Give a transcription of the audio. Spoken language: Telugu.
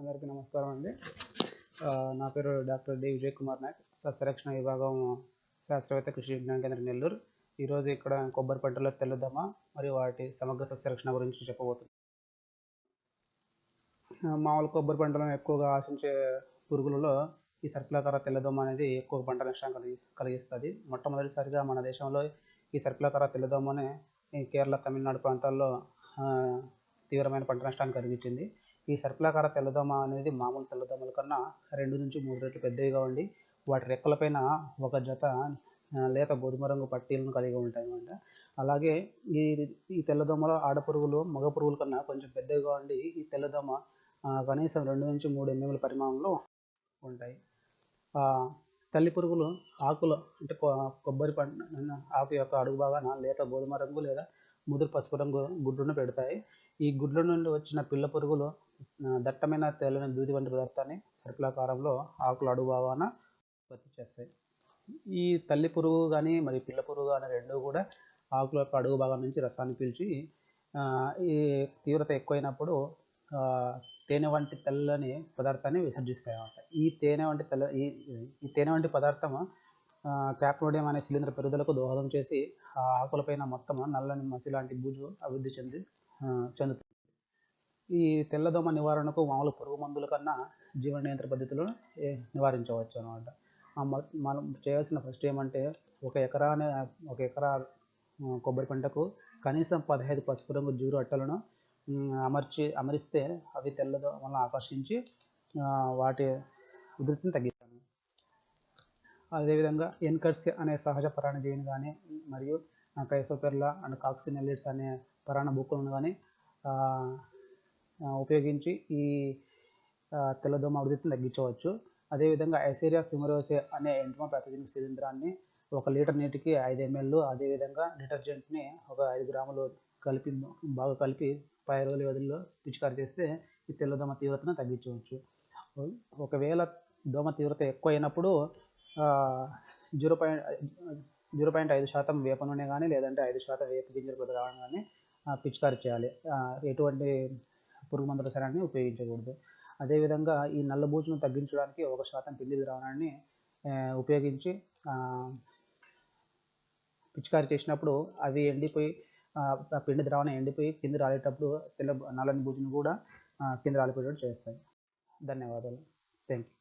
అందరికీ నమస్కారం అండి. నా పేరు డాక్టర్ డి విజయ్ కుమార్ నాయక్, సస్యరక్షణ విభాగం శాస్త్రవేత్త, కృషి విజ్ఞాన కేంద్రం, నెల్లూరు. ఈరోజు ఇక్కడ కొబ్బరి పంటలో తెల్లదోమ మరియు వాటి సమగ్ర సస్యరక్షణ గురించి చెప్పబోతున్నాను. మామూలు కొబ్బరి పంటలను ఎక్కువగా ఆశించే పురుగులలో ఈ సర్పిలాకార తెల్లదోమ అనేది ఎక్కువ పంట నష్టాన్ని కలిగిస్తుంది. మొట్టమొదటిసారిగా మన దేశంలో ఈ సర్పిలాకార తెల్లదోమనే ఈ కేరళ, తమిళనాడు ప్రాంతాల్లో తీవ్రమైన పంట నష్టాన్ని కలిగించింది. ఈ సర్పిలాకార తెల్లదోమ అనేది మామూలు తెల్లదోమల కన్నా 2 నుంచి 3 రెట్లు పెద్దవిగా ఉండి వాటి రెక్కలపైన ఒక జత లేత గోధుమ రంగు పట్టీలను కలిగి ఉంటాయన్నమాట. అలాగే ఈ ఈ తెల్లదోమలో ఆడపురుగులు మగ పురుగుల కన్నా కొంచెం పెద్దవిగా ఉండి ఈ తెల్లదోమ కనీసం 2 నుంచి 3 mm పరిమాణంలో ఉంటాయి. తల్లి పురుగులు ఆకులు అంటే కొబ్బరి పంట ఆకు యొక్క అడుగు భాగాన లేత గోధుమ రంగు లేదా ముదురు పసుపు రంగు గుడ్లను పెడతాయి. ఈ గుడ్ల నుండి వచ్చిన పిల్ల పురుగులు దట్టమైన తెల్లని దూది వంటి పదార్థాన్ని సర్పిలాకారంలో ఆకుల అడుగు భాగాన ఉత్పత్తి చేస్తాయి. ఈ తల్లి పురుగు కానీ మరి పిల్ల పురుగు కానీ రెండూ కూడా ఆకుల యొక్క అడుగు భాగం నుంచి రసాన్ని పీల్చి ఈ తీవ్రత ఎక్కువైనప్పుడు తేనె వంటి తెల్లని పదార్థాన్ని విసర్జిస్తాయి అన్నమాట. ఈ తేనె వంటి పదార్థం క్యాప్నోడియం అనే శిలీంధ్ర పెరుగుదలకు దోహదం చేసి ఆ ఆకులపైన మొత్తం నల్లని మసి లాంటి బూజు అభివృద్ధి చెందుతుంది. ఈ తెల్లదోమ నివారణకు మామూలు పురుగు మందుల కన్నా జీవ నియంత్రణ పద్ధతులను నివారించవచ్చు అన్నమాట. మనం చేయాల్సిన ఫస్ట్ ఏమంటే ఒక ఎకరా కొబ్బరి పంటకు కనీసం 15 పసుపు రంగు జిగురు అట్టలను అమరిస్తే అవి తెల్లదోమలను ఆకర్షించి వాటి ఉధృతిని తగ్గిస్తాయి. అదేవిధంగా ఎన్కర్స్ అనే సహజ పరాణజీవిని కానీ మరియు క్రైసోపెర్లా అండ్ కాక్సినెల్లిడ్స్ అనే పరాణ బూకులను కానీ ఉపయోగించి ఈ తెల్లదోమ ఉధృతిని తగ్గించవచ్చు. అదేవిధంగా ఐసేరియా ఫ్యూమరోసే అనే ఎంటోమోపాథోజెనిక్ శిలీంధ్రాన్ని 1 లీటర్ నీటికి 5 ml, అదేవిధంగా డిటర్జెంట్ని ఒక 5 గ్రాములు బాగా కలిపి 10 రోజుల వ్యవధిలో పిచికారి చేస్తే ఈ తెల్లదోమ తీవ్రతను తగ్గించవచ్చు. ఒకవేళ దోమ తీవ్రత ఎక్కువ అయినప్పుడు 0.5% వేప నూనె కానీ లేదంటే 5% వేప గింజల ద్రావణం కానీ పిచికారి చేయాలి. ఎటువంటి పురుగు మందుల రసాయనాన్ని ఉపయోగించకూడదు. అదేవిధంగా ఈ నల్లబూజును తగ్గించడానికి 1% పిండి ద్రావణాన్ని ఉపయోగించి పిచికారి చేసినప్పుడు అవి ఎండిపోయి ఆ పిండి ద్రావణం ఎండిపోయి కింద రాలేటప్పుడు నల్లని బూజును కూడా కింద రాలిపోయేటట్టు చేస్తాయి. ధన్యవాదాలు. Thank you.